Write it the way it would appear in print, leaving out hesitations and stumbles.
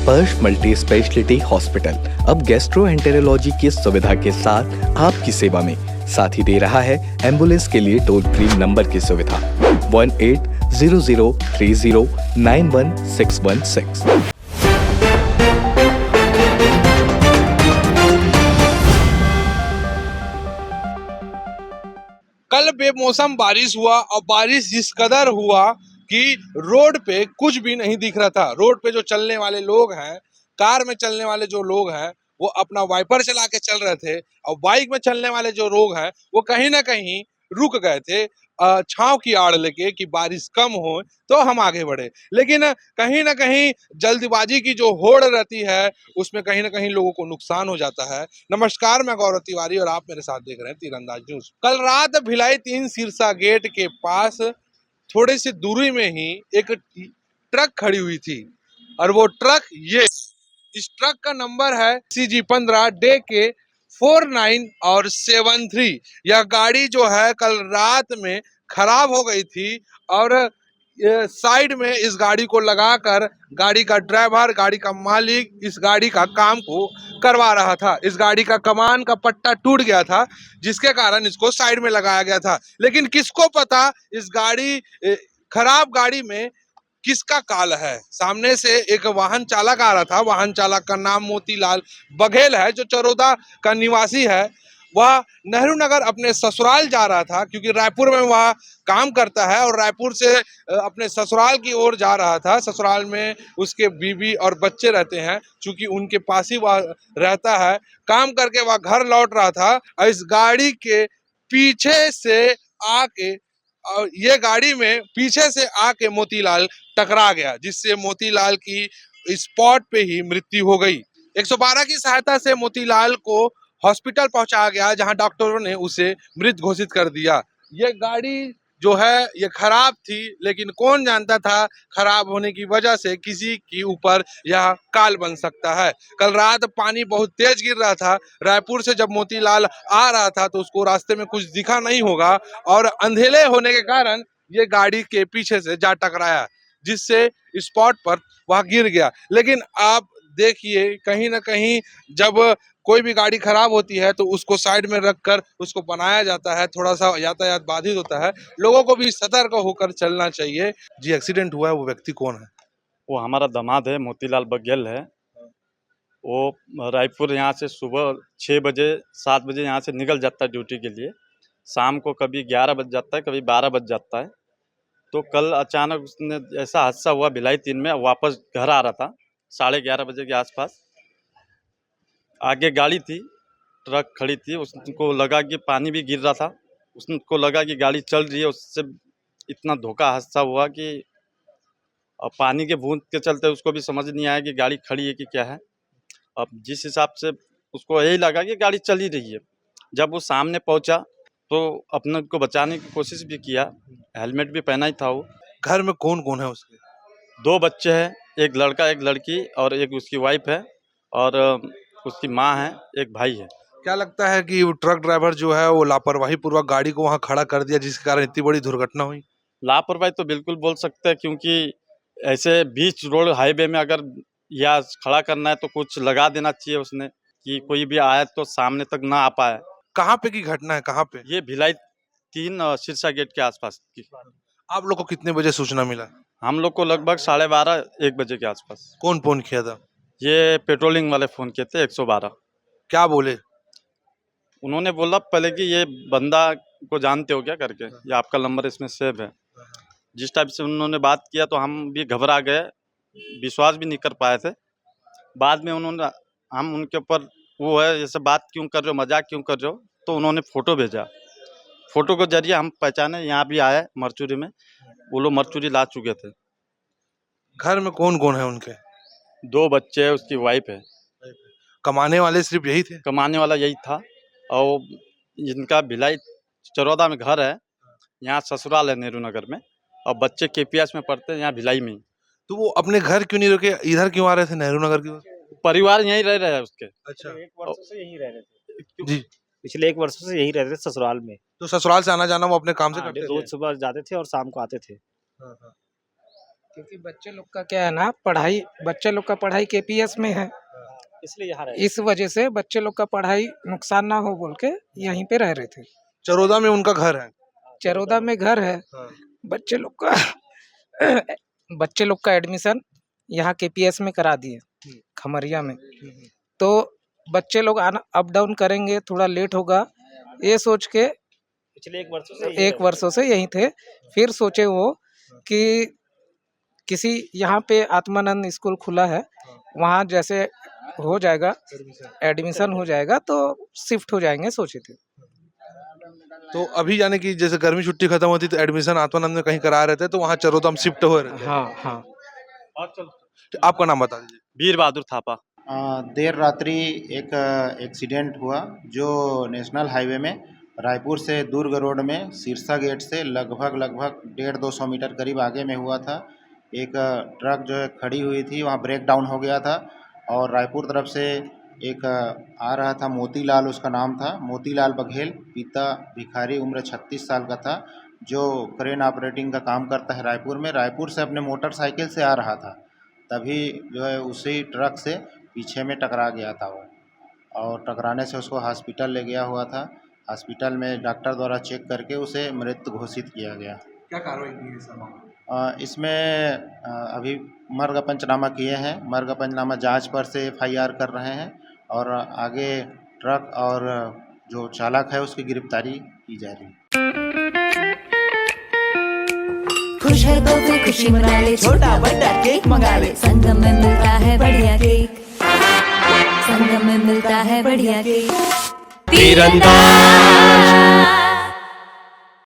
स्पर्श multi speciality hospital अब gastroenterology की सुविधा के साथ आपकी सेवा में साथ ही दे रहा है एम्बुलेंस के लिए टोल फ्री नंबर की सुविधा 180030911616। कल बेमौसम बारिश हुआ और बारिश जिस कदर हुआ कि रोड पे कुछ भी नहीं दिख रहा था। रोड पे जो चलने वाले लोग हैं, कार में चलने वाले जो लोग हैं, वो अपना वाइपर चला के चल रहे थे और बाइक में चलने वाले जो लोग हैं वो कहीं ना कहीं रुक गए थे छांव की आड़ लेके कि बारिश कम हो तो हम आगे बढ़े। लेकिन कहीं ना कहीं जल्दबाजी की जो होड़ रहती है उसमें कहीं ना कहीं लोगों को नुकसान हो जाता है। नमस्कार, मैं गौरव तिवारी और आप मेरे साथ देख रहे हैं तीरंदाज न्यूज। कल रात भिलाई 3 सिरसा गेट के पास थोड़ी सी दूरी में ही एक ट्रक खड़ी हुई थी और वो ट्रक इस ट्रक का नंबर है CG15 डे के 49 और 73। यह गाड़ी जो है कल रात में खराब हो गई थी और साइड में इस गाड़ी को लगाकर गाड़ी का ड्राइवर, गाड़ी का मालिक इस गाड़ी का काम को करवा रहा था। इस गाड़ी का कमान का पट्टा टूट गया था जिसके कारण इसको साइड में लगाया गया था। लेकिन किसको पता इस खराब गाड़ी में किसका काल है। सामने से एक वाहन चालक आ रहा था। वाहन चालक का नाम मोतीलाल बघेल है जो चरोदा का निवासी है। वह नेहरू नगर अपने ससुराल जा रहा था क्योंकि रायपुर में वह काम करता है और रायपुर से अपने ससुराल की ओर जा रहा था। ससुराल में उसके बीवी और बच्चे रहते हैं। चूंकि उनके पास ही वह रहता है, काम करके वह घर लौट रहा था और इस गाड़ी के पीछे से आके और ये गाड़ी में पीछे से आके मोतीलाल टकरा गया जिससे मोतीलाल की स्पॉट पे ही मृत्यु हो गई। 112 की सहायता से मोतीलाल को हॉस्पिटल पहुंचाया गया जहां डॉक्टरों ने उसे मृत घोषित कर दिया। ये गाड़ी जो है ये खराब थी, लेकिन कौन जानता था खराब होने की वजह से किसी के ऊपर यह काल बन सकता है। कल रात पानी बहुत तेज गिर रहा था। रायपुर से जब मोतीलाल आ रहा था तो उसको रास्ते में कुछ दिखा नहीं होगा और अंधेरे होने के कारण ये गाड़ी के पीछे से जा टकराया जिससे स्पॉट पर वह गिर गया। लेकिन आप देखिए कहीं ना कहीं जब कोई भी गाड़ी खराब होती है तो उसको साइड में रखकर उसको बनाया जाता है, थोड़ा सा यातायात बाधित होता है। लोगों को भी सतर्क होकर चलना चाहिए। जी, एक्सीडेंट हुआ है, वो व्यक्ति कौन है? वो हमारा दामाद है, मोतीलाल बघेल है। वो रायपुर यहाँ से सुबह 6 बजे 7 बजे यहाँ से निकल जाता है ड्यूटी के लिए। शाम को कभी 11 बज जाता है, कभी 12 बज जाता है। तो कल अचानक उसने ऐसा हादसा हुआ भिलाई 3 में, वापस घर आ रहा था 11:30 बजे के आसपास। आगे गाड़ी थी, ट्रक खड़ी थी, उसको लगा कि पानी भी गिर रहा था। उसको लगा कि गाड़ी चल रही है, उससे इतना धोखा हादसा हुआ कि पानी के बूंद के चलते उसको भी समझ नहीं आया कि गाड़ी खड़ी है कि क्या है। अब जिस हिसाब से उसको यही लगा कि गाड़ी चल ही रही है। जब वो सामने पहुंचा तो अपने को बचाने की कोशिश भी किया, हेलमेट भी पहना ही था वो। घर में कौन कौन है उसके? 2 बच्चे हैं, एक लड़का एक लड़की और एक उसकी वाइफ है और उसकी माँ है, एक भाई है। क्या लगता है कि वो ट्रक ड्राइवर जो है वो लापरवाही पूर्वक गाड़ी को वहां खड़ा कर दिया जिसके कारण इतनी बड़ी दुर्घटना हुई? लापरवाही तो बिल्कुल बोल सकते हैं, क्योंकि ऐसे बीच रोड हाईवे में अगर या खड़ा करना है तो कुछ लगा देना चाहिए उसने कि कोई भी आए तो सामने तक ना आ पाए। कहाँ पे की घटना है, कहाँ पे? ये भिलाई 3 सिरसा गेट के आसपास की। आप लोग को कितने बजे सूचना मिला? हम लोग को लगभग 12:30-1 बजे के आसपास। कौन फोन किया था? ये पेट्रोलिंग वाले फ़ोन किए थे 112। क्या बोले? उन्होंने बोला पहले कि ये बंदा को जानते हो क्या करके, या आपका नंबर इसमें सेव है। जिस टाइप से उन्होंने बात किया तो हम भी घबरा गए, विश्वास भी नहीं कर पाए थे। बाद में हम उनके ऊपर वो है जैसे बात क्यों कर रहे हो, मजाक क्यों कर रहे हो, तो उन्होंने फ़ोटो भेजा। फ़ोटो के जरिए हम पहचाने, यहाँ भी आए मरचुरी में, वो लोग मरचुरी ला चुके थे। घर में कौन कौन है उनके? 2 बच्चे है, उसकी वाइफ है। कमाने वाले सिर्फ यही थे? कमाने वाला यही था और इनका भिलाई चरौदा में घर है, यहाँ ससुराल है नेहरू नगर में, और बच्चे KPS में पढ़ते हैं यहाँ भिलाई में ही। तो वो अपने घर क्यों नहीं रुके, इधर क्यों आ रहे थे नेहरू नगर की ओर? परिवार यहीं रह रहे हैं उसके। अच्छा, 1 वर्षों से यहीं रह रहे थे। जी। पिछले 1 वर्षों से यहीं रहते थे ससुराल में। तो ससुराल से आना जाना वो अपने काम से हाँ, करते रोज थे? सुबह जाते थे और शाम को आते थे। हाँ, हाँ। क्योंकि बच्चे लोग का क्या है ना, पढ़ाई, बच्चे लोग का पढ़ाई केपीएस में है, इसलिए यहाँ रह इस वजह से बच्चे लोग का पढ़ाई नुकसान ना हो बोल के यहीं पे रह रहे थे। चरोदा में उनका घर है। चरोदा में घर है, बच्चे लोग का बच्चे लोग का एडमिशन यहाँ केपीएस में करा दिए खमरिया में। तो बच्चे लोग आना अप डाउन करेंगे, थोड़ा लेट होगा, ये सोच के पिछले 1 वर्षों से एक वर्षों से यहीं थे। फिर सोचे वो कि किसी यहाँ पे आत्मानंद स्कूल खुला है, वहाँ जैसे हो जाएगा एडमिशन हो जाएगा तो शिफ्ट हो जाएंगे सोचे थे। तो अभी यानी कि जैसे गर्मी छुट्टी खत्म होती तो एडमिशन आत्मानंद में कहीं करा रहे थे, तो वहाँ चरोदा में शिफ्ट हो रहे थे। हाँ हाँ। आपका नाम बता दीजिए। वीर बहादुर थापा। देर रात्रि एक एक्सीडेंट हुआ जो नेशनल हाईवे में रायपुर से दुर्ग रोड में सिरसा गेट से लगभग 150-200 मीटर करीब आगे में हुआ था। एक ट्रक जो है खड़ी हुई थी, वहाँ ब्रेक डाउन हो गया था और रायपुर तरफ से एक आ रहा था, मोतीलाल उसका नाम था, मोतीलाल बघेल, पिता भिखारी, उम्र 36 साल का था, जो क्रेन ऑपरेटिंग का काम करता है रायपुर में। रायपुर से अपने मोटरसाइकिल से आ रहा था, तभी जो है उसी ट्रक से पीछे में टकरा गया था वो, और टकराने से उसको हॉस्पिटल ले गया हुआ था। हॉस्पिटल में डॉक्टर द्वारा चेक करके उसे मृत घोषित किया गया। क्या कार्रवाई की है इसमें अभी मर्ग पंचनामा किए हैं, मर्ग पंचनामा जांच पर से एफआईआर कर रहे हैं और आगे ट्रक और जो चालक है उसकी गिरफ्तारी की जा रही है। खुश है तो फिर खुशी मना ले, छोटा बड़ा केक मंगा ले, संगम में मिलता है बढ़िया केक, संगम में मिलता है बढ़िया केक। तीरंदाज